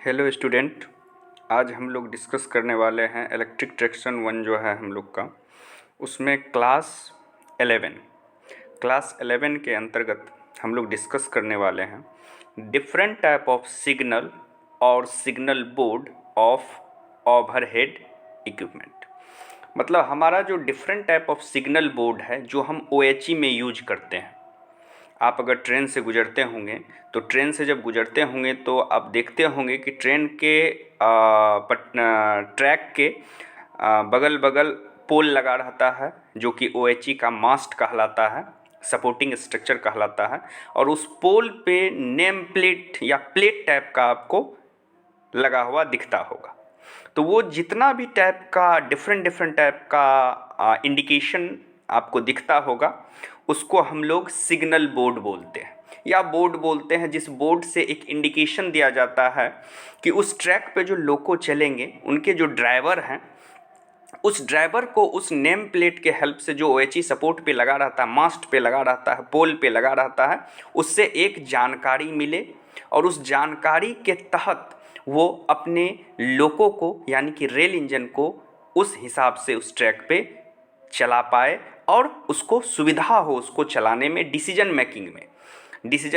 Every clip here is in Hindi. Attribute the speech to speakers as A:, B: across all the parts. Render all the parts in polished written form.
A: Hello student. आज हम लोग डिस्कस करने वाले हैं इलेक्ट्रिक ट्रैक्शन वन जो है हम लोग का, उसमें क्लास 11 के अंतर्गत हम लोग डिस्कस करने वाले हैं डिफरेंट टाइप ऑफ सिग्नल और signal board of overhead equipment. मतलब हमारा जो different type of signal board है जो हम OHE में यूज करते हैं। आप अगर ट्रेन से गुजरते होंगे तो ट्रेन से जब गुजरते होंगे तो आप देखते होंगे कि ट्रेन के ट्रैक के बगल बगल पोल लगा रहता है जो कि OHE का मास्ट कहलाता है, सपोर्टिंग स्ट्रक्चर कहलाता है। और उस पोल पे नेम प्लेट या प्लेट टाइप का आपको लगा हुआ दिखता होगा। तो वो जितना भी टाइप का डिफरेंट टाइप का इंडिकेशन आपको दिखता होगा उसको हम लोग सिग्नल बोर्ड बोलते हैं या बोर्ड बोलते हैं, जिस बोर्ड से एक इंडिकेशन दिया जाता है कि उस ट्रैक पे जो लोको चलेंगे उनके जो ड्राइवर हैं उस ड्राइवर को उस नेम प्लेट के हेल्प से जो OHE सपोर्ट पे लगा रहता है, मास्ट पे लगा रहता है, पोल पे लगा रहता है, उससे एक जानकारी मिले और उस जानकारी के तहत वो अपने लोको को यानी कि रेल इंजन को उस हिसाब से उस ट्रैक पे चला पाए और उसको सुविधा हो उसको चलाने में, डिसीजन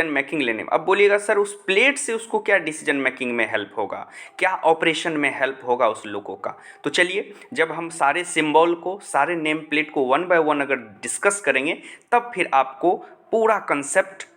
A: मेकिंग लेने में। अब बोलिएगा सर उस प्लेट से उसको क्या डिसीजन मेकिंग में हेल्प होगा, क्या ऑपरेशन में हेल्प होगा उस लोगों का। तो चलिए जब हम सारे सिंबल को, सारे नेम प्लेट को वन बाय वन अगर डिस्कस करेंगे तब फिर आपको पूरा कंसेप्ट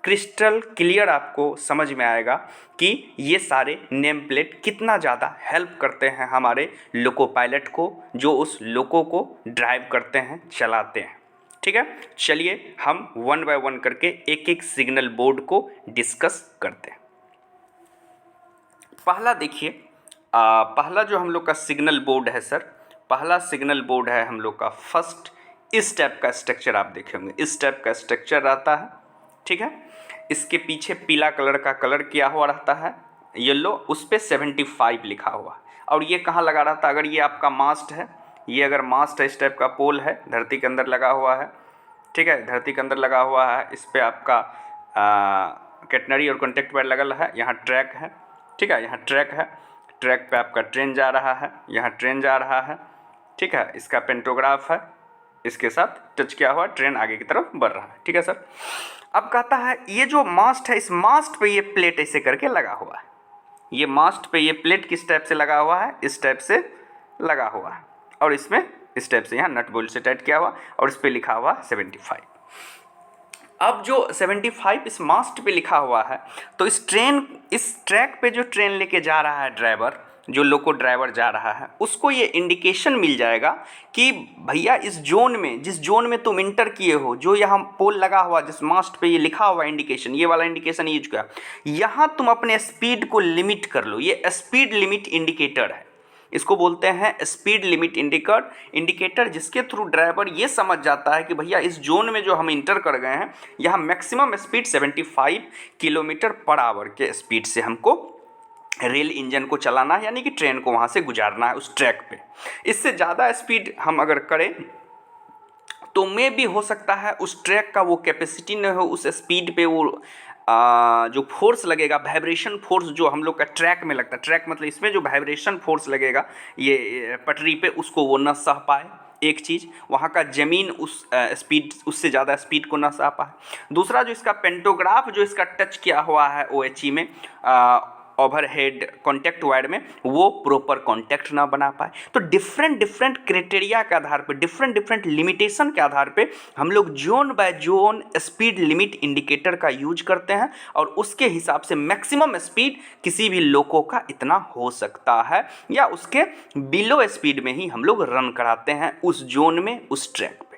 A: क्रिस्टल क्लियर आपको समझ में आएगा कि ये सारे नेम प्लेट कितना ज़्यादा हेल्प करते हैं हमारे लोको पायलट को जो उस लोको को ड्राइव करते हैं, चलाते हैं। ठीक है, चलिए हम वन बाय वन करके एक एक सिग्नल बोर्ड को डिस्कस करते हैं। पहला देखिए, पहला जो हम लोग का सिग्नल बोर्ड है सर, पहला सिग्नल बोर्ड है हम लोग का फर्स्ट। इस टाइप का स्ट्रक्चर आप देखे होंगे, इस टाइप का स्ट्रक्चर रहता है। ठीक है, इसके पीछे पीला कलर का कलर किया हुआ रहता है, येलो, उस पर 75 लिखा हुआ। और ये कहाँ लगा रहता है, अगर ये आपका मास्ट है, ये अगर मास्ट है, इस टाइप का पोल है, धरती के अंदर लगा हुआ है। ठीक है, धरती के अंदर लगा हुआ है, इस पर आपका कैटनरी और कॉन्टैक्ट वायर लगल है, यहाँ ट्रैक है। ठीक है, यहाँ ट्रैक है, ट्रैक पे आपका ट्रेन जा रहा है, यहाँ ट्रेन जा रहा है। ठीक है, इसका पेंटोग्राफ है, इसके साथ टच किया हुआ ट्रेन आगे की तरफ बढ़ रहा है। ठीक है सर, अब कहता है ये जो मास्ट है, इस मास्ट पे ये प्लेट ऐसे करके लगा हुआ है। ये मास्ट पे ये प्लेट किस टाइप से लगा हुआ है, इस टाइप से लगा हुआ है और इसमें इस टाइप से यहाँ नट बोल्ट से टाइट किया हुआ और इस पे लिखा हुआ 75। अब जो 75 इस मास्ट पे लिखा हुआ है तो इस ट्रैक पे जो ट्रेन लेके जा रहा है ड्राइवर, जो लोको ड्राइवर जा रहा है, उसको ये इंडिकेशन मिल जाएगा कि भैया इस जोन में, जिस जोन में तुम इंटर किए हो, जो यहाँ पोल लगा हुआ, जिस मास्ट पे ये लिखा हुआ इंडिकेशन, ये वाला इंडिकेशन यूज किया, यहाँ तुम अपने स्पीड को लिमिट कर लो। ये स्पीड लिमिट इंडिकेटर है, इसको बोलते हैं स्पीड लिमिट इंडिकेटर, जिसके थ्रू ड्राइवर ये समझ जाता है कि भैया इस जोन में जो हम इंटर कर गए हैं यहाँ maximum speed 75 kilometre per hour के स्पीड से हमको रेल इंजन को चलाना है, यानी कि ट्रेन को वहाँ से गुजारना है उस ट्रैक पे। इससे ज़्यादा स्पीड हम अगर करें तो में भी हो सकता है उस ट्रैक का वो कैपेसिटी न हो, उस स्पीड पे वो जो फोर्स लगेगा, वाइब्रेशन फोर्स जो हम लोग का ट्रैक में लगता है, ट्रैक मतलब इसमें जो वाइब्रेशन फोर्स लगेगा ये पटरी पे, उसको वो न सह पाए। एक चीज़, वहाँ का ज़मीन उस स्पीड, उससे ज़्यादा स्पीड को ना सह पाए। दूसरा, जो इसका पेंटोग्राफ जो इसका टच किया हुआ है OHE में, ओवरहेड कॉन्टैक्ट वायर में, वो प्रॉपर कॉन्टैक्ट ना बना पाए। तो डिफरेंट क्राइटेरिया के आधार पे, डिफरेंट लिमिटेशन के आधार पे हम लोग zone by zone speed limit indicator का यूज करते हैं और उसके हिसाब से मैक्सिमम स्पीड किसी भी लोको का इतना हो सकता है या उसके बिलो स्पीड में ही हम लोग रन कराते हैं उस जोन में, उस ट्रैक पे।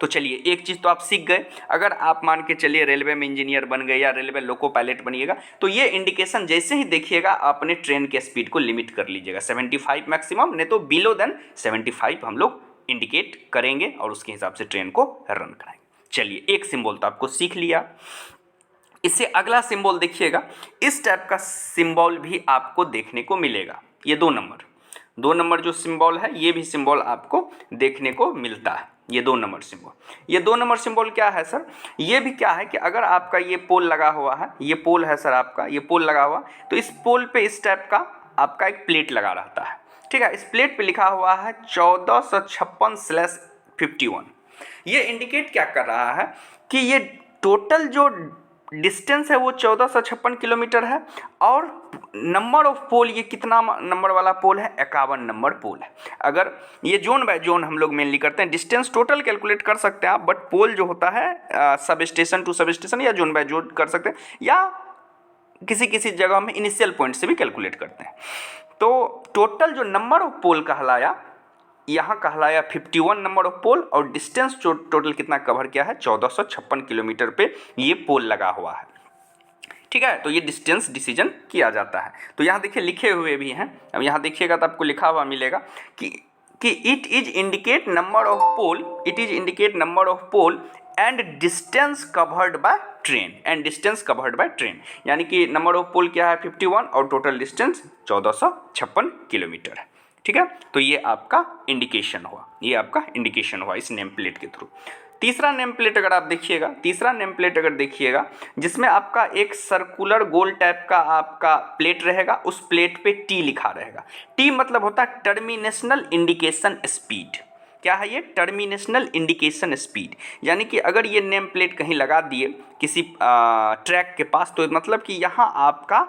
A: तो चलिए एक चीज़ तो आप सीख गए। अगर आप मान के चलिए रेलवे में इंजीनियर बन गए या रेलवे लोको पायलट बनिएगा तो ये इंडिकेशन जैसे ही देखिएगा आप अपने ट्रेन के स्पीड को लिमिट कर लीजिएगा 75 मैक्सिमम, नहीं तो बिलो देन 75 हम लोग इंडिकेट करेंगे और उसके हिसाब से ट्रेन को रन कराएंगे। चलिए एक सिंबल तो आपको सीख लिया। इससे अगला सिंबल देखिएगा, इस टाइप का सिंबल भी आपको देखने को मिलेगा। ये 2 नंबर जो सिंबल है, ये भी सिंबल आपको देखने को मिलता है। ये 2 नंबर सिंबल। ये 2 नंबर सिंबल क्या है सर? ये भी क्या है कि अगर आपका ये पोल लगा हुआ है, ये पोल है सर आपका, ये पोल लगा हुआ, तो इस पोल पे इस टाइप का आपका एक प्लेट लगा रहता है, ठीक है। इस प्लेट पे लिखा हुआ है 1456/51। ये इंडिकेट क्या कर रहा है कि ये टोटल जो डिस्टेंस है वो 1456 किलोमीटर है, और नंबर ऑफ पोल ये कितना नंबर वाला पोल है? 51 नंबर पोल है। अगर ये जोन बाय जोन हम लोग मेनली करते हैं, डिस्टेंस टोटल कैलकुलेट कर सकते हैं आप, बट पोल जो होता है sub station to sub station या जोन बाय जोन कर सकते हैं, या किसी किसी जगह में इनिशियल पॉइंट से भी कैलकुलेट करते हैं। तो टोटल जो नंबर ऑफ पोल कहलाया, यहाँ कहलाया 51 नंबर ऑफ पोल, और डिस्टेंस टोटल कितना कवर किया है? 1456 किलोमीटर पे ये पोल लगा हुआ है, ठीक है। तो ये डिस्टेंस डिसीजन किया जाता है। तो यहाँ देखिए लिखे हुए भी हैं, अब यहाँ देखिएगा तो आपको लिखा हुआ मिलेगा कि it is indicate number of pole, it is indicate number of pole and distance covered by train, and distance covered by train, यानी कि नंबर ऑफ पोल क्या है? 51, और टोटल डिस्टेंस 1456 किलोमीटर है, ठीक है। तो ये आपका इंडिकेशन हुआ, ये आपका इंडिकेशन हुआ इस नेम प्लेट के थ्रू। तीसरा नेम प्लेट अगर आप देखिएगा, तीसरा नेम प्लेट अगर देखिएगा, जिसमें आपका एक सर्कुलर गोल टाइप का आपका प्लेट रहेगा, उस प्लेट पे टी लिखा रहेगा। टी मतलब होता है टर्मिनेशनल इंडिकेशन स्पीड। क्या है ये? टर्मिनेशनल इंडिकेशन स्पीड। यानी कि अगर ये नेम प्लेट कहीं लगा दिए किसी ट्रैक के पास, तो मतलब कि यहाँ आपका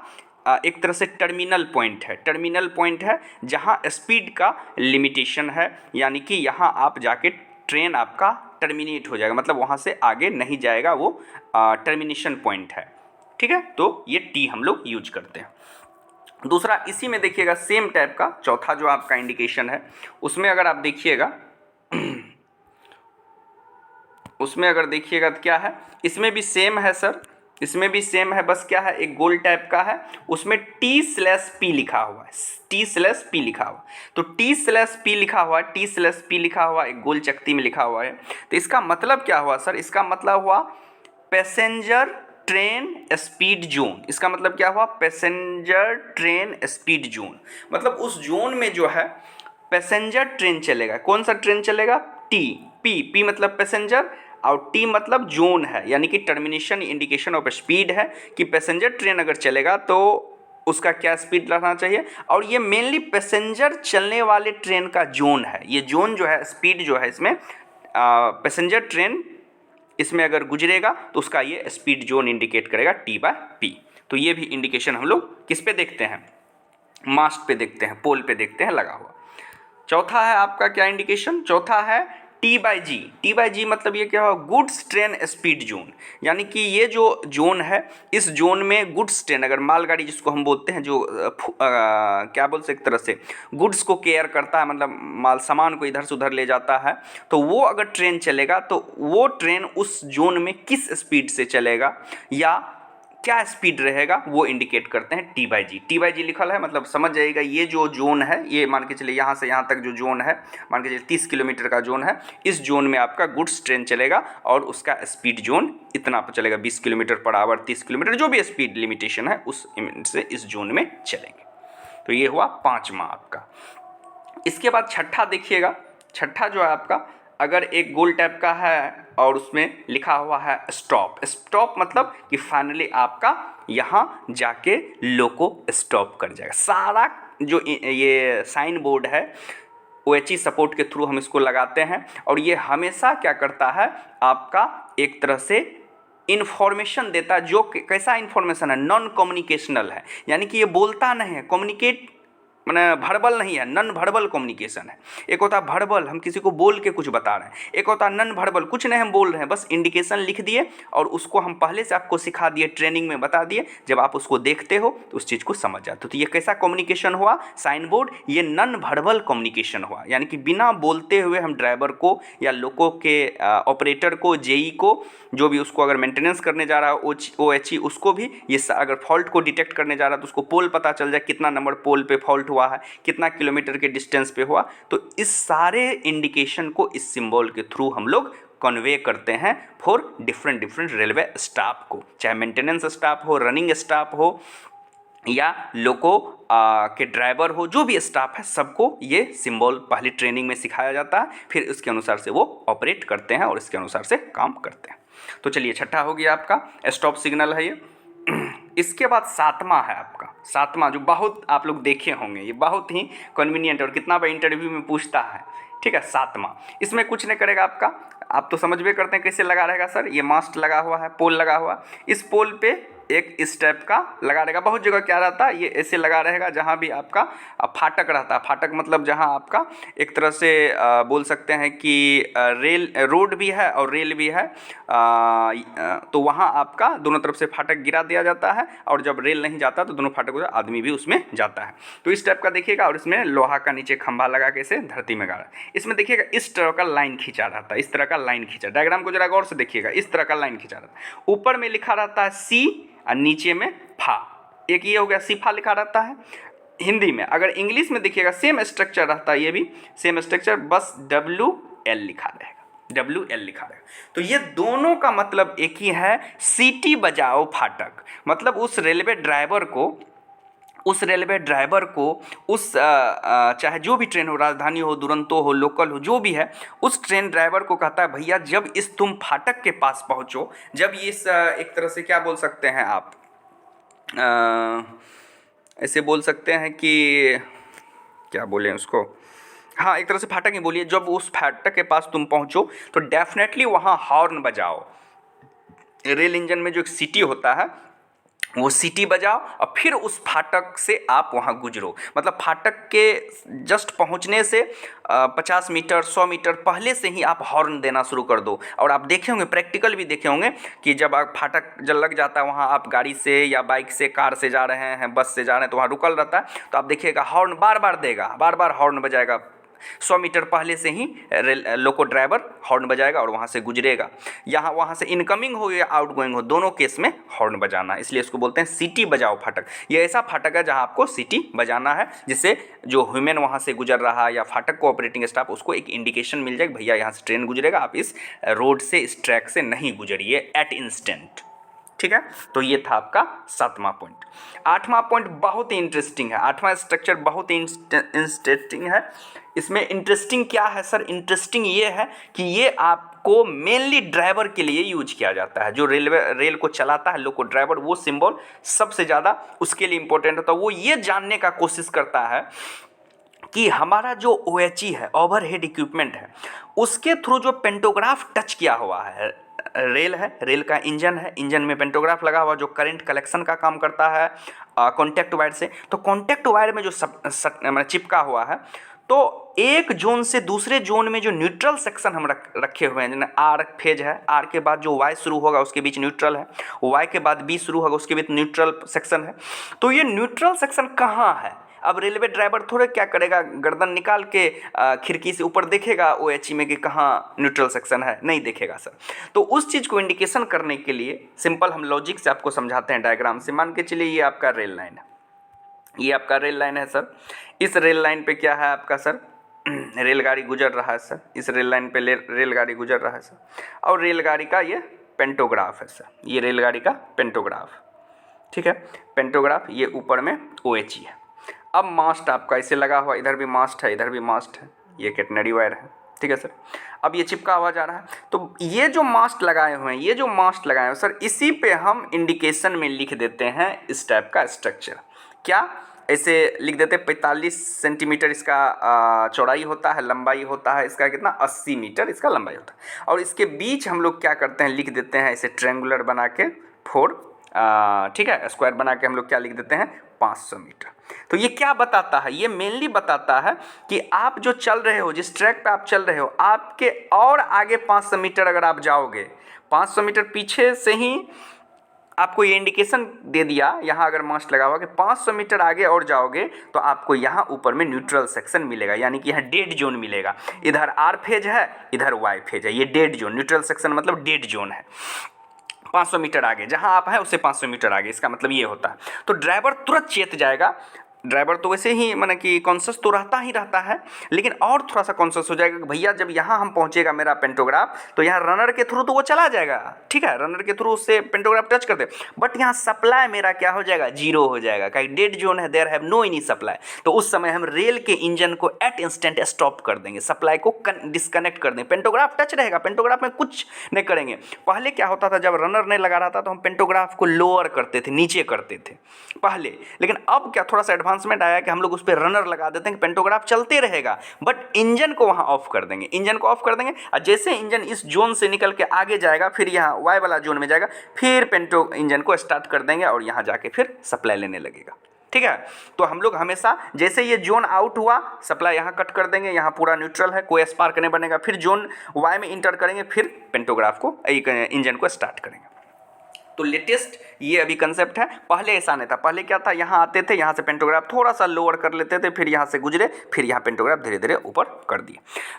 A: एक तरह से टर्मिनल पॉइंट है, टर्मिनल पॉइंट है जहाँ स्पीड का लिमिटेशन है, यानी कि यहाँ आप जाके ट्रेन आपका टर्मिनेट हो जाएगा, मतलब वहाँ से आगे नहीं जाएगा, वो टर्मिनेशन पॉइंट है, ठीक है। तो ये टी हम लोग यूज करते हैं। दूसरा इसी में देखिएगा सेम टाइप का चौथा जो आपका इंडिकेशन है, उसमें अगर आप देखिएगा उसमें अगर देखिएगा तो क्या है, इसमें भी सेम है सर, इसमें भी सेम है, बस क्या है एक गोल टाइप का है, उसमें T/P लिखा हुआ है, T/P लिखा हुआ। तो T/P लिखा हुआ है, T/P लिखा हुआ एक गोल चक्ती में लिखा हुआ है। तो इसका मतलब क्या हुआ सर? इसका मतलब हुआ पैसेंजर ट्रेन स्पीड जोन। इसका मतलब क्या हुआ? पैसेंजर ट्रेन स्पीड जोन, मतलब उस जोन में जो है पैसेंजर ट्रेन चलेगा। कौन सा ट्रेन चलेगा? पी मतलब पैसेंजर, और टी मतलब जोन है, यानी कि टर्मिनेशन इंडिकेशन ऑफ स्पीड है, कि पैसेंजर ट्रेन अगर चलेगा तो उसका क्या स्पीड रहना चाहिए। और ये मेनली पैसेंजर चलने वाले ट्रेन का जोन है, ये जोन जो है स्पीड जो है इसमें पैसेंजर ट्रेन इसमें अगर गुजरेगा तो उसका ये स्पीड जोन इंडिकेट करेगा T/P। तो ये भी इंडिकेशन हम लोग किस पे देखते हैं? मास्ट पे देखते हैं, पोल पे देखते हैं लगा हुआ। चौथा है आपका क्या इंडिकेशन? चौथा है T/G। T/G मतलब ये क्या हुआ? गुड्स ट्रेन स्पीड जोन, यानी कि ये जो जोन है, इस जोन में गुड्स ट्रेन, अगर मालगाड़ी जिसको हम बोलते हैं, जो क्या बोल सकते एक तरह से गुड्स को केयर करता है, मतलब माल सामान को इधर से उधर ले जाता है, तो वो अगर ट्रेन चलेगा तो वो ट्रेन उस जोन में किस स्पीड से चलेगा या क्या स्पीड रहेगा, वो इंडिकेट करते हैं T/G। T/G लिखल है, मतलब समझ जाइएगा ये जो जोन है, ये मान के चलिए यहाँ से यहाँ तक जो जोन है, मान के चलिए 30 किलोमीटर का जोन है, इस जोन में आपका गुड्स ट्रेन चलेगा और उसका स्पीड जोन इतना पर चलेगा, 20 किलोमीटर पर आवर, 30 किलोमीटर, जो भी स्पीड लिमिटेशन है उस से इस जोन में चलेंगे। तो ये हुआ पाँचवा आपका। इसके बाद छठा देखिएगा, छठा जो है आपका, अगर एक गोल टाइप का है और उसमें लिखा हुआ है स्टॉप। स्टॉप मतलब कि फाइनली आपका यहाँ जाके लोको स्टॉप कर जाएगा। सारा जो ये साइन बोर्ड है OHE सपोर्ट के थ्रू हम इसको लगाते हैं, और ये हमेशा क्या करता है, आपका एक तरह से इन्फॉर्मेशन देता है। जो कैसा इन्फॉर्मेशन है? नॉन कम्युनिकेशनल है, यानी कि ये बोलता नहीं है, कम्युनिकेट मैंने भर्बल नहीं है, नन भर्बल कम्युनिकेशन है। एक होता है भर्बल, हम किसी को बोल के कुछ बता रहे हैं, एक होता है नन भर्बल, कुछ नहीं हम बोल रहे हैं, बस इंडिकेशन लिख दिए और उसको हम पहले से आपको सिखा दिए, ट्रेनिंग में बता दिए, जब आप उसको देखते हो तो उस चीज़ को समझ जाते हो। तो ये कैसा कम्युनिकेशन हुआ? साइन बोर्ड, ये नन भर्बल कम्युनिकेशन हुआ, यानी कि बिना बोलते हुए हम ड्राइवर को या लोको के ऑपरेटर को, जेई को, जो भी उसको अगर मेंटेनेंस करने जा रहा है OHE, उसको भी ये अगर फॉल्ट को डिटेक्ट करने जा रहा है तो उसको पोल पता चल जाए, कितना नंबर पोल पे फॉल्ट हुआ है, कितना किलोमीटर के डिस्टेंस पे हुआ। तो इस सारे इंडिकेशन को इस सिंबल के थ्रू हम लोग कन्वे करते हैं फॉर डिफरेंट रेलवे स्टाफ को, चाहे मेंटेनेंस स्टाफ हो, रनिंग स्टाफ हो, या लोको के ड्राइवर हो, जो भी स्टाफ है, सबको ये सिंबल पहले ट्रेनिंग में सिखाया जाता है, फिर उसके अनुसार से वो ऑपरेट करते हैं और इसके अनुसार से काम करते हैं। तो चलिए, छठा हो गया आपका स्टॉप सिग्नल है ये। इसके बाद सातवां है आपका, सातवां जो बहुत आप लोग देखे होंगे, ये बहुत ही कन्वीनियंट और कितना बार इंटरव्यू में पूछता है, ठीक है। सातवां, इसमें कुछ नहीं करेगा आपका, आप तो समझ भी करते हैं कैसे लगा रहेगा सर। ये मास्ट लगा हुआ है, पोल लगा हुआ, इस पोल पे एक इस टाइप का लगा रहेगा। बहुत जगह क्या रहता है, ये ऐसे लगा रहेगा जहाँ भी आपका फाटक रहता है। फाटक मतलब जहाँ आपका एक तरह से बोल सकते हैं कि रेल रोड भी है और रेल भी है, तो वहाँ आपका दोनों तरफ से फाटक गिरा दिया जाता है, और जब रेल नहीं जाता तो दोनों फाटक से आदमी भी उसमें जाता है। तो इस टाइप का देखिएगा, और इसमें लोहा का नीचे खंभा लगा के इसे धरती में गाड़ा। इसमें देखिएगा इस तरह का लाइन खींचा रहता है, इस तरह का लाइन खींचा। डायग्राम को जरा गौर से देखिएगा, इस तरह का लाइन खींचा रहता है। ऊपर में लिखा रहता है सी और नीचे में फा, एक ये हो गया सीफा लिखा रहता है हिंदी में। अगर इंग्लिश में देखिएगा सेम स्ट्रक्चर रहता है, ये भी सेम स्ट्रक्चर, बस WL लिखा रहेगा, WL लिखा रहेगा। तो ये दोनों का मतलब एक ही है, सीटी बजाओ फाटक। मतलब उस रेलवे ड्राइवर को उस चाहे जो भी ट्रेन हो, राजधानी हो, दुरंतो हो, लोकल हो, जो भी है, उस ट्रेन ड्राइवर को कहता है भैया जब इस तुम फाटक के पास पहुंचो, जब इस एक तरह से क्या बोल सकते हैं आप, ऐसे बोल सकते हैं कि क्या बोलें उसको, हाँ एक तरह से फाटक ही बोलिए। जब उस फाटक के पास तुम पहुंचो तो डेफिनेटली वहाँ हॉर्न बजाओ। रेल इंजन में जो एक सीटी होता है वो सीटी बजाओ, और फिर उस फाटक से आप वहाँ गुजरो। मतलब फाटक के जस्ट पहुँचने से 50 मीटर 100 मीटर पहले से ही आप हॉर्न देना शुरू कर दो। और आप देखे होंगे, प्रैक्टिकल भी देखे होंगे कि जब आप फाटक जब लग जाता है, वहाँ आप गाड़ी से या बाइक से, कार से जा रहे हैं, बस से जा रहे हैं, तो वहाँ रुकल रहता है, तो आप देखिएगा हॉर्न बार बार देगा, बार बार हॉर्न बजाएगा। 100 मीटर पहले से ही लोको ड्राइवर हॉर्न बजाएगा और वहाँ से गुजरेगा। यहाँ वहाँ से इनकमिंग हो या आउटगोइंग हो, दोनों केस में हॉर्न बजाना, इसलिए इसको बोलते हैं सीटी बजाओ फाटक। ये ऐसा फाटक है जहाँ आपको सीटी बजाना है, जिससे जो ह्यूमन वहाँ से गुजर रहा है या फाटक को ऑपरेटिंग स्टाफ, उसको एक इंडिकेशन मिल जाए भैया यहाँ से ट्रेन गुजरेगा, आप इस रोड से, इस ट्रैक से नहीं गुजरिए एट इंस्टेंट। ठीक है, तो ये था आपका सातवां पॉइंट। आठवां पॉइंट बहुत ही इंटरेस्टिंग है, आठवां स्ट्रक्चर बहुत ही इंटरेस्टिंग है। इसमें इंटरेस्टिंग क्या है सर, इंटरेस्टिंग ये है कि ये आपको मेनली ड्राइवर के लिए यूज किया जाता है। जो रेल को चलाता है, लोको ड्राइवर, वो सिंबल सबसे ज़्यादा उसके लिए इंपॉर्टेंट होता है। वो ये जानने का कोशिश करता है कि हमारा जो OHE है, ओवरहेड इक्विपमेंट है, उसके थ्रू जो पेंटोग्राफ टच किया हुआ है, रेल है, रेल का इंजन है, इंजन में पेंटोग्राफ लगा हुआ जो करंट कलेक्शन का काम करता है कॉन्टैक्ट वायर से। तो कॉन्टैक्ट वायर में जो मतलब चिपका हुआ है, तो एक जोन से दूसरे जोन में जो न्यूट्रल सेक्शन हम रखे हुए हैं, जैसे आर फेज है, आर के बाद जो वाई शुरू होगा उसके बीच न्यूट्रल है, वाई के बाद बी शुरू होगा उसके बीच न्यूट्रल सेक्शन है। तो ये न्यूट्रल सेक्शन कहाँ है? अब रेलवे ड्राइवर थोड़े क्या करेगा, गर्दन निकाल के खिड़की से ऊपर देखेगा OHE में कि कहाँ न्यूट्रल सेक्शन है, नहीं देखेगा सर। तो उस चीज़ को इंडिकेशन करने के लिए सिंपल हम लॉजिक से आपको समझाते हैं डायग्राम से। मान के चलिए ये आपका रेल लाइन है, ये आपका रेल लाइन है सर। इस रेल लाइन पे क्या है आपका सर, रेलगाड़ी गुजर रहा है सर, इस रेल लाइन पे रेलगाड़ी गुजर रहा है सर, और रेलगाड़ी का ये पेंटोग्राफ है सर, ये रेलगाड़ी का पेंटोग्राफ, ठीक है, पेंटोग्राफ। ये ऊपर में OHE है। अब मास्ट आपका इसे लगा हुआ, इधर भी मास्ट है, इधर भी मास्ट है, ये कैटनरी वायर है, ठीक है सर। अब ये चिपका हुआ जा रहा है, तो ये जो मास्ट लगाए हुए हैं, ये जो मास्ट लगाए हुए हैं सर, इसी पे हम इंडिकेशन में लिख देते हैं इस टाइप का स्ट्रक्चर। क्या ऐसे लिख देते हैं, 45 सेंटीमीटर इसका चौड़ाई होता है, लंबाई होता है इसका कितना, 80 मीटर इसका लंबाई होता है। और इसके बीच हम लोग क्या करते हैं, लिख देते हैं इसे ट्रायंगुलर बना के 4, ठीक है, स्क्वायर बना के हम लोग क्या लिख देते हैं, 500 मीटर। तो ये क्या बताता है, ये मेनली बताता है कि आप जो चल रहे हो, जिस ट्रैक पे आप चल रहे हो, आपके और आगे 500 मीटर अगर आप जाओगे, 500 मीटर पीछे से ही आपको ये इंडिकेशन दे दिया, यहाँ अगर मास्ट लगा हुआ कि 500 मीटर आगे और जाओगे तो आपको यहाँ ऊपर में न्यूट्रल सेक्शन मिलेगा, यानी कि यहाँ डेड जोन मिलेगा। इधर आर फेज है, इधर वाई फेज है, ये डेड जोन, न्यूट्रल सेक्शन मतलब डेड जोन है। 500 मीटर आगे जहाँ आप हैं उससे 500 मीटर आगे, इसका मतलब ये होता है। तो ड्राइवर तुरंत चेत जाएगा, ड्राइवर तो वैसे ही माने कि कॉन्शियस तो रहता ही रहता है, लेकिन और थोड़ा सा कॉन्शियस हो जाएगा कि भैया जब यहाँ हम पहुँचेगा मेरा पेंटोग्राफ तो यहाँ रनर के थ्रू तो वो चला जाएगा, ठीक है, रनर के थ्रू उससे पेंटोग्राफ टच कर दे, बट यहाँ सप्लाई मेरा क्या हो जाएगा, जीरो हो जाएगा, कहीं डेड जोन है, there have no any supply. तो उस समय हम रेल के इंजन को एट इंस्टेंट स्टॉप कर देंगे, सप्लाई को डिस्कनेक्ट कर देंगे, पेंटोग्राफ टच रहेगा, पेंटोग्राफ में कुछ नहीं करेंगे। पहले क्या होता था, जब रनर नहीं लगा रहा था तो हम पेंटोग्राफ को लोअर करते थे, नीचे करते थे पहले, लेकिन अब क्या थोड़ा सा एडवांसमेंट आया कि हम लोग उस पर रनर लगा देते हैं कि पेंटोग्राफ चलते रहेगा, बट इंजन को वहाँ ऑफ कर देंगे, इंजन को ऑफ कर देंगे, और जैसे इंजन इस जोन से निकल के आगे जाएगा फिर यहाँ वाई वाला जोन में जाएगा, फिर इंजन को स्टार्ट कर देंगे और यहाँ जाके फिर सप्लाई लेने लगेगा, ठीक है। तो हम लोग हमेशा जैसे ये जोन आउट हुआ सप्लाई यहाँ कट कर देंगे, यहाँ पूरा न्यूट्रल है, कोई स्पार्क नहीं बनेगा, फिर जोन वाई में इंटर करेंगे, फिर पेंटोग्राफ को इंजन को स्टार्ट करेंगे। तो लेटेस्ट ये अभी कंसेप्ट है, पहले ऐसा नहीं था, पहले क्या था, यहाँ आते थे, यहाँ से पेंटोग्राफ थोड़ा सा लोअर कर लेते थे, फिर यहाँ से गुजरे, फिर यहाँ पेंटोग्राफ धीरे धीरे ऊपर कर दिए।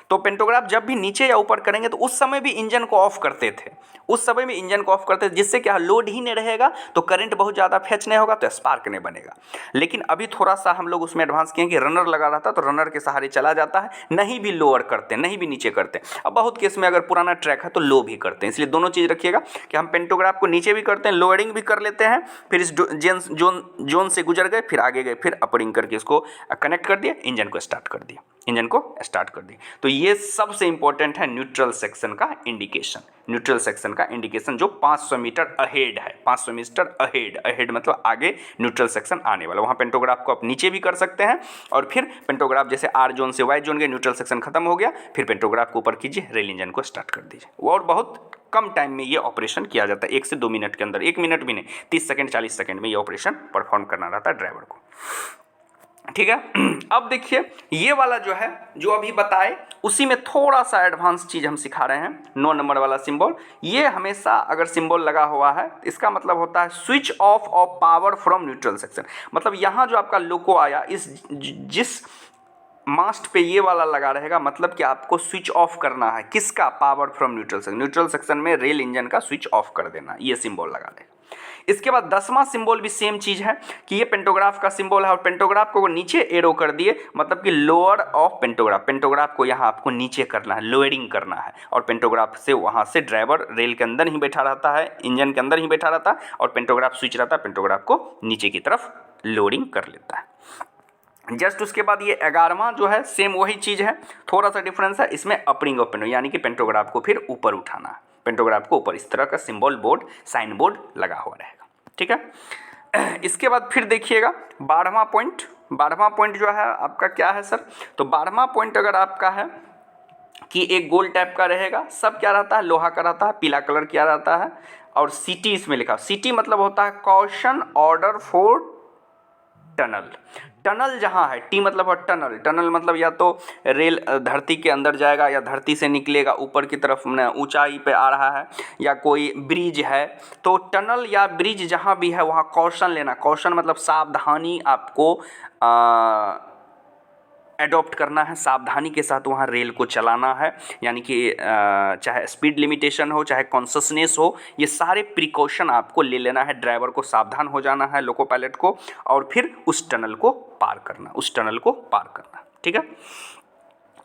A: तो पेंटोग्राफ जब भी नीचे या ऊपर करेंगे तो उस समय भी इंजन को ऑफ करते थे, उस समय भी इंजन को ऑफ करते थे, जिससे क्या लोड ही नहीं रहेगा तो करंट बहुत ज़्यादा फेच नहीं होगा तो स्पार्क नहीं बनेगा। लेकिन अभी थोड़ा सा हम लोग उसमें एडवांस किए कि रनर लगा रहता तो रनर के सहारे चला जाता है, नहीं भी लोअर करते, नहीं भी नीचे करते। अब बहुत केस में अगर पुराना ट्रैक है तो लो भी करते हैं, इसलिए दोनों चीज़ रखिएगा कि हम पेंटोग्राफ को नीचे भी करते हैं, लोअरिंग भी कर लेते हैं, फिर इस जोन से गुजर गए, फिर आगे गए, फिर अपरिंग करके इसको कनेक्ट कर दिया, इंजन को स्टार्ट कर दिया, इंजन को स्टार्ट कर दी। तो ये सबसे इंपॉर्टेंट है न्यूट्रल सेक्शन का इंडिकेशन, न्यूट्रल सेक्शन का इंडिकेशन जो 500 मीटर अहेड है, 500 मीटर अहेड, अहेड मतलब आगे न्यूट्रल सेक्शन आने वाला, वहाँ पेंटोग्राफ को आप नीचे भी कर सकते हैं, और फिर पेंटोग्राफ जैसे आर जोन से वाई जोन के न्यूट्रल सेक्शन खत्म हो गया, फिर पेंटोग्राफ को ऊपर कीजिए, रेल इंजन को स्टार्ट कर दीजिए। और बहुत कम टाइम में ये ऑपरेशन किया जाता है, 1 से 2 मिनट के अंदर, 1 मिनट भी नहीं, 30 सेकंड 40 सेकंड में ये ऑपरेशन परफॉर्म करना रहता है ड्राइवर को, ठीक है। अब देखिए ये वाला जो है, जो अभी बताए उसी में थोड़ा सा एडवांस चीज़ हम सिखा रहे हैं, 9 नंबर वाला सिंबल। ये हमेशा अगर सिंबल लगा हुआ है इसका मतलब होता है switch off power from neutral section, मतलब यहाँ जो आपका लोको आया इस जिस मास्ट पे ये वाला लगा रहेगा, मतलब कि आपको स्विच ऑफ करना है, किसका, power from neutral section, neutral section में रेल इंजन का स्विच ऑफ कर देना, ये सिंबल लगा देगा। इसके बाद 10वां सिंबल भी सेम चीज़ है कि ये पेंटोग्राफ का सिंबल है और पेंटोग्राफ को नीचे एरो कर दिए, मतलब कि लोअर ऑफ पेंटोग्राफ, पेंटोग्राफ को यहाँ आपको नीचे करना है, लोअरिंग करना है, और पेंटोग्राफ से वहाँ से ड्राइवर रेल के अंदर ही बैठा रहता है, इंजन के अंदर ही बैठा रहता है, और पेंटोग्राफ स्विच रहता है, पेंटोग्राफ को नीचे की तरफ लोडिंग कर लेता है। जस्ट उसके बाद ये 11वां जो है सेम वही चीज़ है, थोड़ा सा डिफरेंस है, इसमें अपरिंग ओपन यानी कि पेंटोग्राफ को फिर ऊपर उठाना है, पेंटोग्राफ को ऊपर, इस तरह का सिंबल बोर्ड, साइन बोर्ड लगा हुआ रहेगा, ठीक है। इसके बाद फिर देखिएगा 12वां पॉइंट, 12वां पॉइंट जो है आपका क्या है सर, तो 12वां पॉइंट अगर आपका है कि एक गोल टाइप का रहेगा, सब क्या रहता है, लोहा का रहता है, पीला कलर किया रहता है, और सीटी इसमें लिखा, सीटी मतलब होता है caution order for tunnel, tunnel जहाँ है, टी मतलब है टनल, टनल मतलब या तो रेल धरती के अंदर जाएगा या धरती से निकलेगा ऊपर की तरफ ऊंचाई पे आ रहा है, या कोई ब्रिज है, तो टनल या ब्रिज जहाँ भी है वहाँ कॉशन लेना, कॉशन मतलब सावधानी आपको एडॉप्ट करना है, सावधानी के साथ वहाँ रेल को चलाना है, यानी कि चाहे स्पीड लिमिटेशन हो चाहे कॉन्शसनेस हो, ये सारे प्रिकॉशन आपको ले लेना है, ड्राइवर को सावधान हो जाना है, लोको पायलट को, और फिर उस टनल को पार करना, उस टनल को पार करना, ठीक है।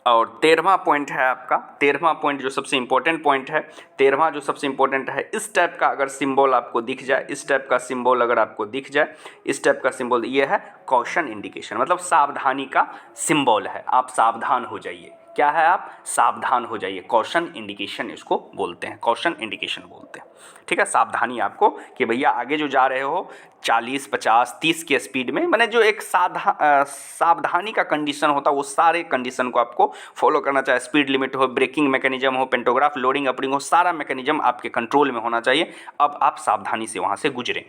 A: और 13वां पॉइंट है आपका, 13वां पॉइंट जो सबसे इंपॉर्टेंट पॉइंट है, 13वां जो सबसे इंपॉर्टेंट है, इस टाइप का अगर सिंबल आपको दिख जाए, इस टाइप का सिंबल अगर आपको दिख जाए, इस टाइप का सिंबल, ये है कॉशन इंडिकेशन, मतलब सावधानी का सिंबल है, आप सावधान हो जाइए, क्या है, आप सावधान हो जाइए, कॉशन इंडिकेशन इसको बोलते हैं, कॉशन इंडिकेशन बोलते हैं, ठीक है। सावधानी आपको कि भैया आगे जो जा रहे हो 40, 50, 30 के स्पीड में, मैंने जो एक सावधानी का कंडीशन होता है वो सारे कंडीशन को आपको फॉलो करना चाहिए, स्पीड लिमिट हो, ब्रेकिंग मैकेनिज्म हो, पेंटोग्राफ लोडिंग अपरिंग हो, सारा मैकेनिज्म आपके कंट्रोल में होना चाहिए। अब आप सावधानी से वहाँ से गुजरें,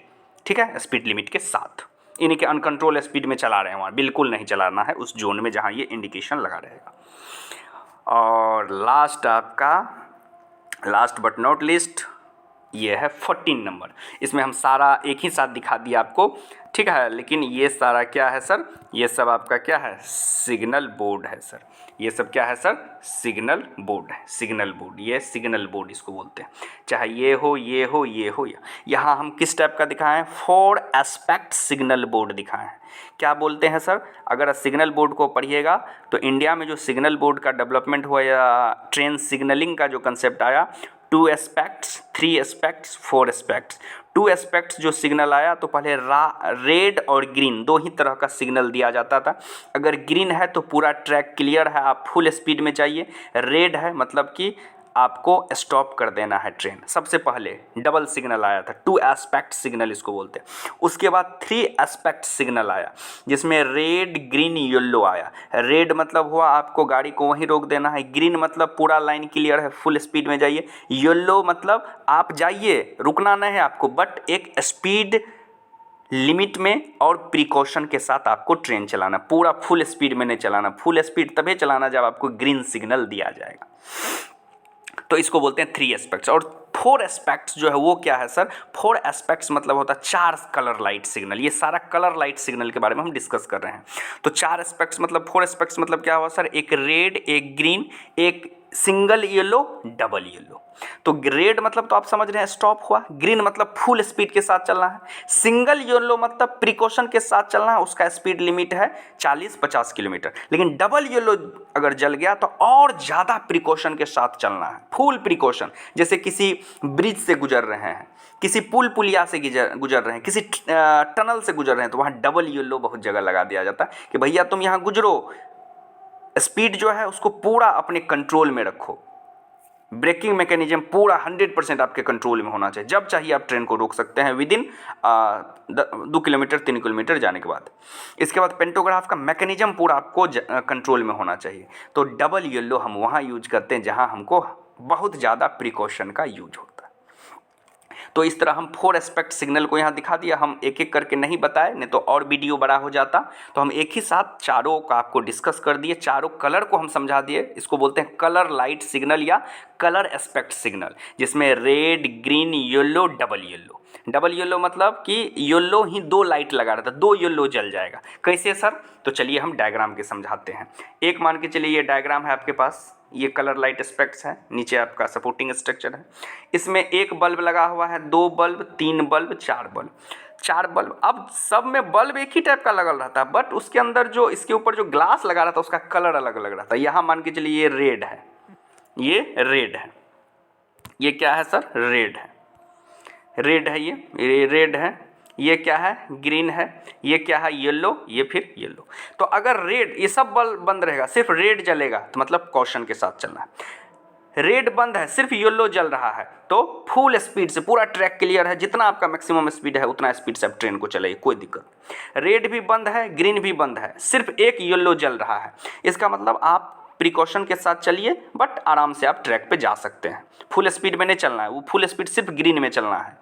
A: ठीक है, स्पीड लिमिट के साथ, इन्हीं के अनकंट्रोल स्पीड में चला रहे हैं वहाँ बिल्कुल नहीं चलाना है उस जोन में जहाँ ये इंडिकेशन लगा रहेगा। और लास्ट आपका, लास्ट बट नॉट लिस्ट, ये है 14 नंबर। इसमें हम सारा एक ही साथ दिखा दिया आपको, ठीक है। लेकिन ये सारा क्या है सर, ये सब आपका क्या है, सिग्नल बोर्ड है सर। ये सब क्या है सर, सिग्नल बोर्ड है, सिग्नल बोर्ड, ये सिग्नल बोर्ड इसको बोलते हैं। चाहे ये हो, ये हो, ये हो, यहाँ हम किस टाइप का दिखाए हैं, 4 एस्पेक्ट सिग्नल बोर्ड दिखाए हैं। क्या बोलते हैं सर, अगर सिग्नल बोर्ड को पढ़िएगा तो इंडिया में जो सिग्नल बोर्ड का डेवलपमेंट हुआ या ट्रेन सिग्नलिंग का जो कंसेप्ट आया, 2 एस्पेक्ट्स, 3 एस्पेक्ट्स, 4 एस्पेक्ट्स। 2 एस्पेक्ट्स जो सिग्नल आया तो पहले रेड और ग्रीन दो ही तरह का सिग्नल दिया जाता था। अगर ग्रीन है तो पूरा ट्रैक क्लियर है, आप फुल स्पीड में चाहिए। रेड है मतलब कि आपको स्टॉप कर देना है ट्रेन। सबसे पहले डबल सिग्नल आया था, 2 एस्पेक्ट सिग्नल इसको बोलते हैं। उसके बाद 3 एस्पेक्ट सिग्नल आया जिसमें रेड, ग्रीन, येलो आया। रेड मतलब हुआ आपको गाड़ी को वहीं रोक देना है, ग्रीन मतलब पूरा लाइन क्लियर है, फुल स्पीड में जाइए, येलो मतलब आप जाइए, रुकना नहीं है आपको, बट एक स्पीड लिमिट में और प्रिकॉशन के साथ आपको ट्रेन चलाना, पूरा फुल स्पीड में नहीं चलाना। फुल स्पीड तभी चलाना जब आपको ग्रीन सिग्नल दिया जाएगा। तो इसको बोलते हैं 3 एस्पेक्ट्स। और 4 एस्पेक्ट्स जो है वो क्या है सर, 4 एस्पेक्ट्स मतलब होता है 4 कलर लाइट सिग्नल। ये सारा कलर लाइट सिग्नल के बारे में हम डिस्कस कर रहे हैं। तो 4 एस्पेक्ट्स मतलब 4 एस्पेक्ट्स मतलब क्या हुआ सर, एक रेड, एक ग्रीन, एक सिंगल येलो, डबल येलो। तो रेड मतलब तो आप समझ रहे हैं स्टॉप हुआ, ग्रीन मतलब फुल स्पीड के साथ चलना है, सिंगल येलो मतलब प्रिकॉशन के साथ चलना है, उसका स्पीड लिमिट है 40-50 किलोमीटर। लेकिन डबल येलो अगर जल गया तो और ज़्यादा प्रिकॉशन के साथ चलना है, फुल प्रिकॉशन। जैसे किसी ब्रिज से गुजर रहे हैं, किसी पुलिया से गुजर रहे हैं, किसी टनल से गुजर रहे हैं, तो वहाँ डबल येलो बहुत जगह लगा दिया जाता है कि भैया तुम यहाँ गुजरो, स्पीड जो है उसको पूरा अपने कंट्रोल में रखो, ब्रेकिंग मैकेनिज्म पूरा 100% आपके कंट्रोल में होना चाहिए। जब चाहिए आप ट्रेन को रोक सकते हैं विदिन 2 किलोमीटर 3 किलोमीटर जाने के बाद। इसके बाद पेंटोग्राफ का मैकेनिज्म पूरा आपको कंट्रोल में होना चाहिए। तो डबल येलो हम वहाँ यूज करते हैं जहाँ हमको बहुत ज़्यादा प्रिकॉशन का यूज होता है। तो इस तरह हम 4 एस्पेक्ट सिग्नल को यहाँ दिखा दिया, हम एक एक करके नहीं बताए, नहीं तो और वीडियो बड़ा हो जाता। तो हम एक ही साथ चारों का आपको डिस्कस कर दिए, चारों कलर को हम समझा दिए। इसको बोलते हैं कलर लाइट सिग्नल या कलर एस्पेक्ट सिग्नल, जिसमें red, green, yellow, double yellow. Double yellow मतलब कि येलो ही 2 लाइट लगा रहा था, 2 येलो जल जाएगा। कैसे सर, तो चलिए हम डायग्राम के समझाते हैं। एक मान के चलिए ये डायग्राम है आपके पास, ये कलर लाइट एस्पेक्ट्स है, नीचे आपका सपोर्टिंग स्ट्रक्चर है। इसमें एक बल्ब लगा हुआ है, 2 बल्ब, 3 बल्ब, 4 बल्ब, 4 बल्ब। अब सब में बल्ब एक ही टाइप का लगल रहता है, बट उसके अंदर जो इसके ऊपर जो ग्लास लगा रहा था उसका कलर अलग अलग रहता है। यहाँ मान के चलिए ये रेड है, ये रेड है, ये क्या है सर, रेड है, रेड है, ये रेड है, ये क्या है, ग्रीन है, ये क्या है, येलो, ये फिर येलो। तो अगर रेड, ये सब बल्ब बंद रहेगा, सिर्फ रेड जलेगा तो मतलब कॉशन के साथ चलना है। रेड बंद है, सिर्फ येलो जल रहा है तो फुल स्पीड से पूरा ट्रैक क्लियर है, जितना आपका मैक्सिमम स्पीड है उतना स्पीड से आप ट्रेन को चलाइए, कोई दिक्कत। रेड भी बंद है, ग्रीन भी बंद है, सिर्फ एक येलो जल रहा है, इसका मतलब आप प्रिकॉशन के साथ चलिए, बट आराम से आप ट्रैक पे जा सकते हैं। फुल स्पीड में नहीं चलना है, वो फुल स्पीड सिर्फ ग्रीन में चलना है।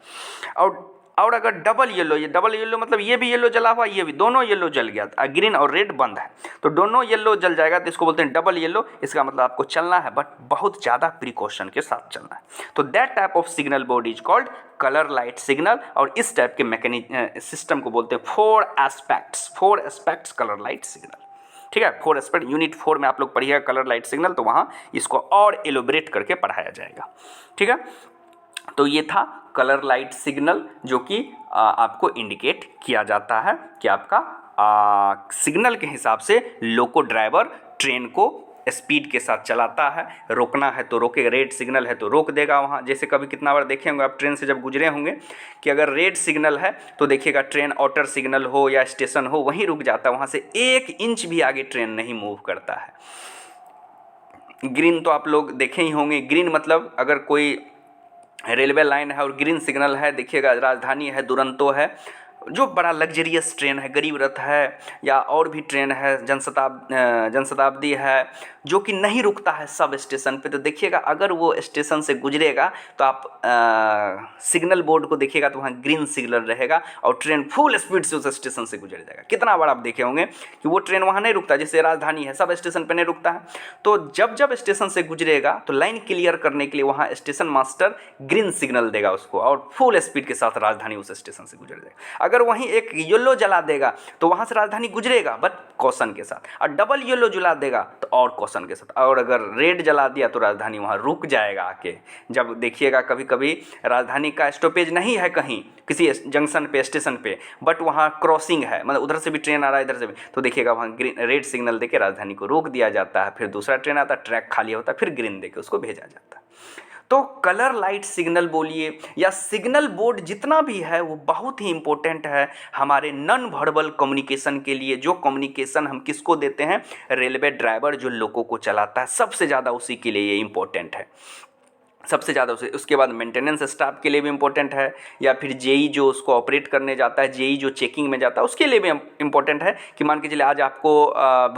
A: और अगर डबल येलो, ये डबल येलो मतलब ये भी येलो जला हुआ, ये भी, दोनों येलो जल गया, ग्रीन और रेड बंद है तो दोनों येलो जल जाएगा, तो इसको बोलते हैं डबल येलो। इसका मतलब आपको चलना है बट बहुत ज़्यादा प्रिकॉशन के साथ चलना है। तो that type of signal board is called colour light signal. और इस टाइप के सिस्टम को बोलते हैं 4 एस्पेक्ट्स कलर लाइट सिग्नल। ठीक है, 4 एस्पेक्ट, यूनिट 4 में आप लोग पढ़िएगा कलर लाइट सिग्नल, तो वहाँ इसको और एलोबरेट करके पढ़ाया जाएगा। ठीक है, तो ये था कलर लाइट सिग्नल, जो कि आपको इंडिकेट किया जाता है कि आपका सिग्नल के हिसाब से लोको ड्राइवर ट्रेन को स्पीड के साथ चलाता है। रोकना है तो रोके, रेड सिग्नल है तो रोक देगा वहाँ। जैसे कभी कितना बार देखे होंगे आप ट्रेन से जब गुजरे होंगे कि अगर रेड सिग्नल है तो देखिएगा ट्रेन आउटर सिग्नल हो या स्टेशन हो वहीं रुक जाता है, वहाँ से 1 इंच भी आगे ट्रेन नहीं मूव करता है। ग्रीन तो आप लोग देखे ही होंगे, ग्रीन मतलब अगर कोई रेलवे लाइन है और ग्रीन सिग्नल है, देखिएगा राजधानी है, दुरंतो है, जो बड़ा लग्जरियस ट्रेन है, गरीब रथ है या और भी ट्रेन है, जनशताब्दी है, जो कि नहीं रुकता है सब स्टेशन पे, तो देखिएगा अगर वो स्टेशन से गुजरेगा तो आप सिग्नल बोर्ड को देखिएगा तो वहाँ ग्रीन सिग्नल रहेगा और ट्रेन फुल स्पीड से उस स्टेशन से गुजर जाएगा। कितना बार आप देखे होंगे कि वो ट्रेन वहाँ नहीं रुकता, जैसे राजधानी है सब स्टेशन पे नहीं रुकता है, तो जब जब स्टेशन से गुजरेगा तो लाइन क्लियर करने के लिए वहाँ स्टेशन मास्टर ग्रीन सिग्नल देगा उसको और फुल स्पीड के साथ राजधानी उस स्टेशन से गुजर जाएगा। अगर वहीं एक येलो जला देगा तो वहाँ से राजधानी गुजरेगा बट कॉशन के साथ, और डबल येलो जला देगा तो और कॉशन के साथ, और अगर रेड जला दिया तो राजधानी वहाँ रुक जाएगा आके। जब देखिएगा कभी कभी राजधानी का स्टॉपेज नहीं है कहीं किसी जंक्शन पे, स्टेशन पे, बट वहाँ क्रॉसिंग है, मतलब उधर से भी ट्रेन आ रहा है इधर से भी, तो देखिएगा वहाँ ग्रीन रेड सिग्नल देके राजधानी को रोक दिया जाता है, फिर दूसरा ट्रेन आता है, ट्रैक खाली होता है, फिर ग्रीन देके उसको भेजा जाता है। तो कलर लाइट सिग्नल बोलिए या सिग्नल बोर्ड जितना भी है वो बहुत ही इम्पोर्टेंट है हमारे नॉन वर्बल कम्युनिकेशन के लिए। जो कम्युनिकेशन हम किसको देते हैं, रेलवे ड्राइवर जो लोगों को चलाता है, सबसे ज़्यादा उसी के लिए ये इम्पोर्टेंट है, सबसे ज़्यादा उसे। उसके बाद मेंटेनेंस स्टाफ के लिए भी इम्पोर्टेंट है, या फिर जेई जो उसको ऑपरेट करने जाता है, जेई जो चेकिंग में जाता है उसके लिए भी इम्पोर्टेंट है कि मान के चलिए आज आपको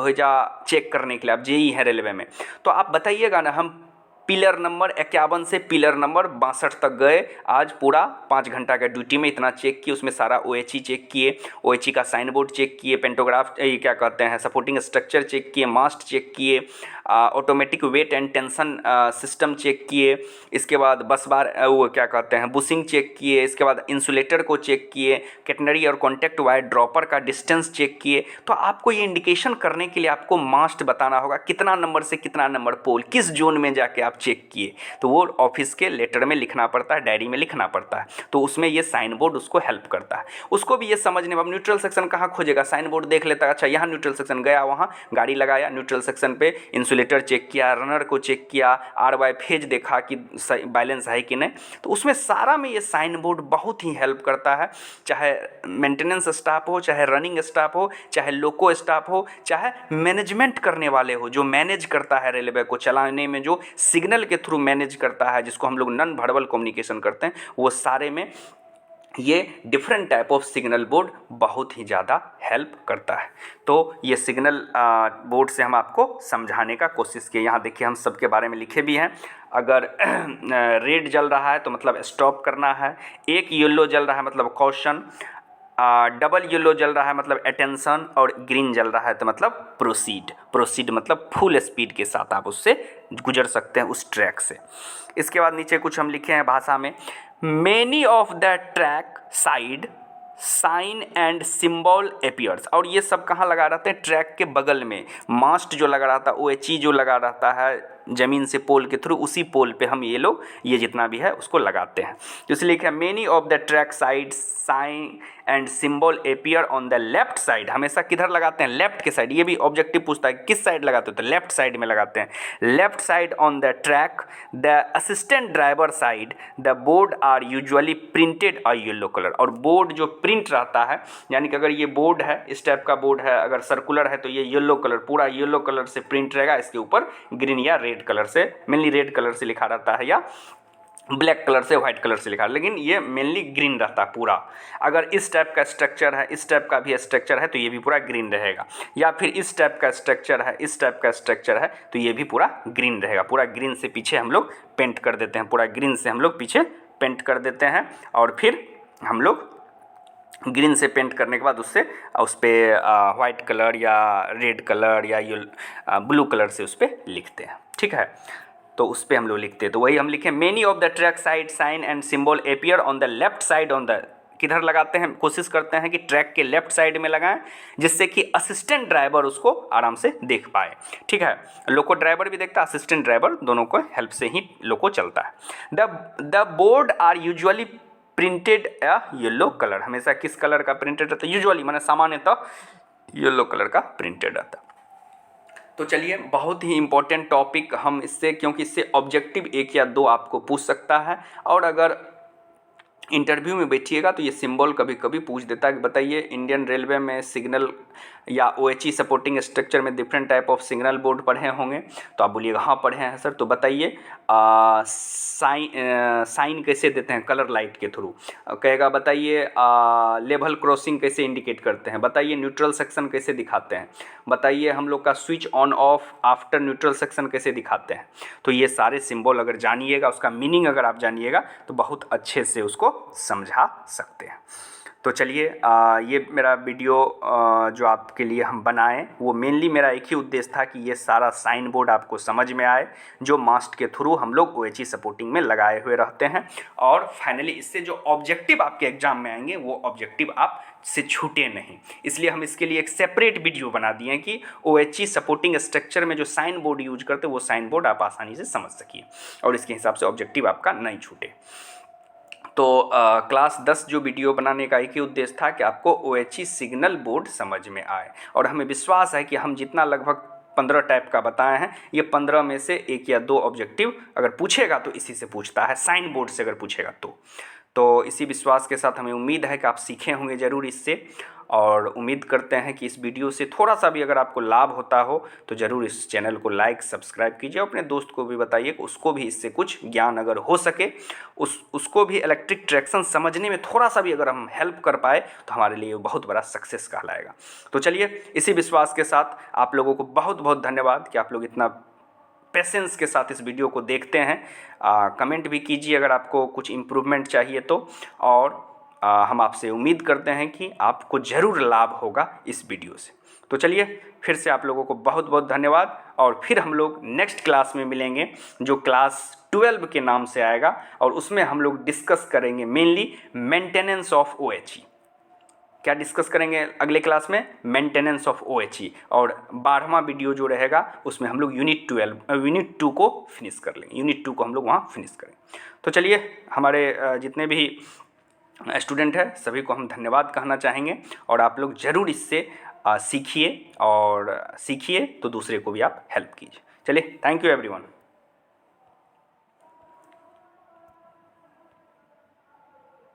A: भेजा चेक करने के लिए, आप जेई हैं रेलवे में, तो आप बताइएगा ना हम पिलर नंबर 51 से पिलर नंबर 62 तक गए, आज पूरा 5 घंटा का ड्यूटी में इतना चेक किए, उसमें सारा OHE चेक किए, OHE का साइन बोर्ड चेक किए, पेंटोग्राफ ये क्या कहते हैं सपोर्टिंग स्ट्रक्चर चेक किए, मास्ट चेक किए, automatic weight and tension system check किए, इसके बाद बस बार वो क्या कहते हैं बुशिंग चेक किए, इसके बाद इंसुलेटर को चेक किए, कैटनरी और कॉन्टैक्ट वायर ड्रॉपर का डिस्टेंस चेक किए। तो आपको ये इंडिकेशन करने के लिए आपको मास्ट बताना होगा कितना नंबर से कितना नंबर पोल, किस जोन में जाके आप चेक किए, तो वो ऑफिस के लेटर में लिखना पड़ता है, डायरी में लिखना पड़ता है, तो उसमें ये साइन बोर्ड उसको हेल्प करता है। उसको भी ये समझने में, अब न्यूट्रल सेक्शन कहाँ खोजेगा, साइन बोर्ड देख लेता है, अच्छा यहाँ न्यूट्रल सेक्शन गया, वहाँ गाड़ी लगाया, न्यूट्रल सेक्शन पे इंसुलेटर चेक किया, रनर को चेक किया, RY फेज देखा कि बैलेंस है कि नहीं, तो उसमें सारा में ये साइन बोर्ड बहुत ही हेल्प करता है। चाहे मेंटेनेंस स्टाफ हो, चाहे रनिंग स्टाफ हो, चाहे लोको स्टाफ हो, चाहे मैनेजमेंट करने वाले हो, जो मैनेज करता है रेलवे को चलाने में, जो सिग्नल के थ्रू मैनेज करता है, जिसको हम लोग नॉन वर्बल कम्युनिकेशन करते हैं, वो सारे में ये different type of signal board बहुत ही ज़्यादा हेल्प करता है। तो ये सिग्नल बोर्ड से हम आपको समझाने का कोशिश किए। यहाँ देखिए हम सबके बारे में लिखे भी हैं। अगर रेड जल रहा है तो मतलब स्टॉप करना है, एक येलो जल रहा है मतलब कॉशन, डबल येलो जल रहा है मतलब अटेंशन, और ग्रीन जल रहा है तो मतलब प्रोसीड। प्रोसीड मतलब फुल स्पीड के साथ आप उससे गुजर सकते हैं उस ट्रैक से। इसके बाद नीचे कुछ हम लिखे हैं भाषा में, many of the track side sign and symbol appears, और ये सब कहाँ लगा रहते हैं, ट्रैक के बगल में। मास्ट जो लगा रहता है, OHE जो लगा रहता है ज़मीन से पोल के थ्रू, उसी पोल पे हम ये लोग ये जितना भी है उसको लगाते हैं। तो इसलिए लिखा है many of the track side sign and symbol appear on the left side. हमेशा किधर लगाते हैं, लेफ्ट के साइड। ये भी ऑब्जेक्टिव पूछता है किस साइड लगाते हो, तो लेफ्ट साइड में लगाते हैं। Left side on the track, the assistant driver side, the board are usually printed a yellow colour. और बोर्ड जो प्रिंट रहता है, यानी कि अगर ये बोर्ड है, इस टाइप का बोर्ड है, अगर सर्कुलर है तो ये येलो कलर, पूरा येलो कलर से प्रिंट रहेगा, इसके ऊपर ग्रीन या रेड कलर से, मेनली रेड कलर से लिखा रहता है, या ब्लैक कलर से, व्हाइट कलर से लिखा है, लेकिन ये मेनली ग्रीन रहता है पूरा। अगर इस टाइप का स्ट्रक्चर है, इस टाइप का भी स्ट्रक्चर है तो ये भी पूरा ग्रीन रहेगा, या फिर इस टाइप का स्ट्रक्चर है, इस टाइप का स्ट्रक्चर है तो ये भी पूरा ग्रीन रहेगा। पूरा ग्रीन से पीछे हम लोग पेंट कर देते हैं, पूरा ग्रीन से हम लोग पीछे पेंट कर देते हैं, और फिर हम लोग ग्रीन से पेंट करने के बाद उससे उस पर वाइट कलर या रेड कलर या ब्लू कलर से उस पर लिखते हैं। ठीक है, तो उस पर हम लोग लिखते हैं। तो वही हम लिखें, many of the track side sign and symbol appear on the left side on the, किधर लगाते हैं, कोशिश करते हैं कि ट्रैक के लेफ्ट साइड में लगाएं, जिससे कि असिस्टेंट ड्राइवर उसको आराम से देख पाए। ठीक है, लोको ड्राइवर भी देखता है, असिस्टेंट ड्राइवर, दोनों को हेल्प से ही लोको चलता है। The board are usually printed या येलो कलर। हमेशा किस कलर का प्रिंटेड रहता है, यूजुअली माने सामान्यतः येलो कलर का प्रिंटेड रहता है। तो चलिए, बहुत ही इंपॉर्टेंट टॉपिक हम इससे, क्योंकि इससे ऑब्जेक्टिव 1 या 2 आपको पूछ सकता है, और अगर इंटरव्यू में बैठिएगा तो ये सिंबल कभी कभी पूछ देता है कि बताइए इंडियन रेलवे में सिग्नल या OHE सपोर्टिंग स्ट्रक्चर में different type of signal board पढ़े होंगे। तो आप बोलिएगा हाँ पढ़े हैं सर। तो बताइए साइन कैसे देते हैं, कलर लाइट के थ्रू। कहेगा बताइए लेवल क्रॉसिंग कैसे इंडिकेट करते हैं, बताइए न्यूट्रल सेक्शन कैसे दिखाते हैं, बताइए हम लोग का switch on off after neutral section कैसे दिखाते हैं। तो ये सारे सिंबल अगर जानिएगा, उसका मीनिंग अगर आप जानिएगा तो बहुत अच्छे से उसको समझा सकते हैं। तो चलिए ये मेरा वीडियो जो आपके लिए हम बनाएं, वो मेनली मेरा एक ही उद्देश्य था कि ये सारा साइन बोर्ड आपको समझ में आए, जो मास्ट के थ्रू हम लोग OHE सपोर्टिंग में लगाए हुए रहते हैं। और फाइनली इससे जो ऑब्जेक्टिव आपके एग्जाम में आएंगे वो ऑब्जेक्टिव आप से छूटे नहीं, इसलिए हम इसके लिए एक सेपरेट वीडियो बना दिए हैं कि OHE सपोर्टिंग स्ट्रक्चर में जो साइन बोर्ड यूज करते हैं वो साइन बोर्ड आप आसानी से समझ सकिए और इसके हिसाब से ऑब्जेक्टिव आपका नहीं छूटे। तो क्लास 10 जो वीडियो बनाने का एक ही उद्देश्य था कि आपको OHE सिग्नल बोर्ड समझ में आए, और हमें विश्वास है कि हम जितना लगभग 15 टाइप का बताए हैं, ये 15 में से 1 या 2 ऑब्जेक्टिव अगर पूछेगा तो इसी से पूछता है, साइन बोर्ड से अगर पूछेगा तो इसी विश्वास के साथ हमें उम्मीद है कि आप सीखे होंगे ज़रूर इससे, और उम्मीद करते हैं कि इस वीडियो से थोड़ा सा भी अगर आपको लाभ होता हो तो ज़रूर इस चैनल को लाइक सब्सक्राइब कीजिए, अपने दोस्त को भी बताइए कि उसको भी इससे कुछ ज्ञान अगर हो सके, उसको भी इलेक्ट्रिक ट्रैक्शन समझने में थोड़ा सा भी अगर हम हेल्प कर पाए तो हमारे लिए बहुत बड़ा सक्सेस कहलाएगा। तो चलिए इसी विश्वास के साथ आप लोगों को बहुत बहुत धन्यवाद कि आप लोग इतना पेशेंस के साथ इस वीडियो को देखते हैं। कमेंट भी कीजिए अगर आपको कुछ इम्प्रूवमेंट चाहिए तो, और हम आपसे उम्मीद करते हैं कि आपको ज़रूर लाभ होगा इस वीडियो से। तो चलिए फिर से आप लोगों को बहुत बहुत धन्यवाद, और फिर हम लोग नेक्स्ट क्लास में मिलेंगे जो क्लास 12 के नाम से आएगा, और उसमें हम लोग डिस्कस करेंगे मेनली मेंटेनेंस ऑफ OHE। क्या डिस्कस करेंगे अगले क्लास में? Maintenance of OHE। और 12वां वीडियो जो रहेगा उसमें हम लोग यूनिट 2 को फिनिश कर लेंगे, यूनिट 2 को हम लोग वहाँ फिनिश करेंगे। तो चलिए हमारे जितने भी स्टूडेंट है सभी को हम धन्यवाद कहना चाहेंगे, और आप लोग ज़रूर इससे सीखिए, और सीखिए तो दूसरे को भी आप हेल्प कीजिए। चलिए थैंक यू एवरीवन।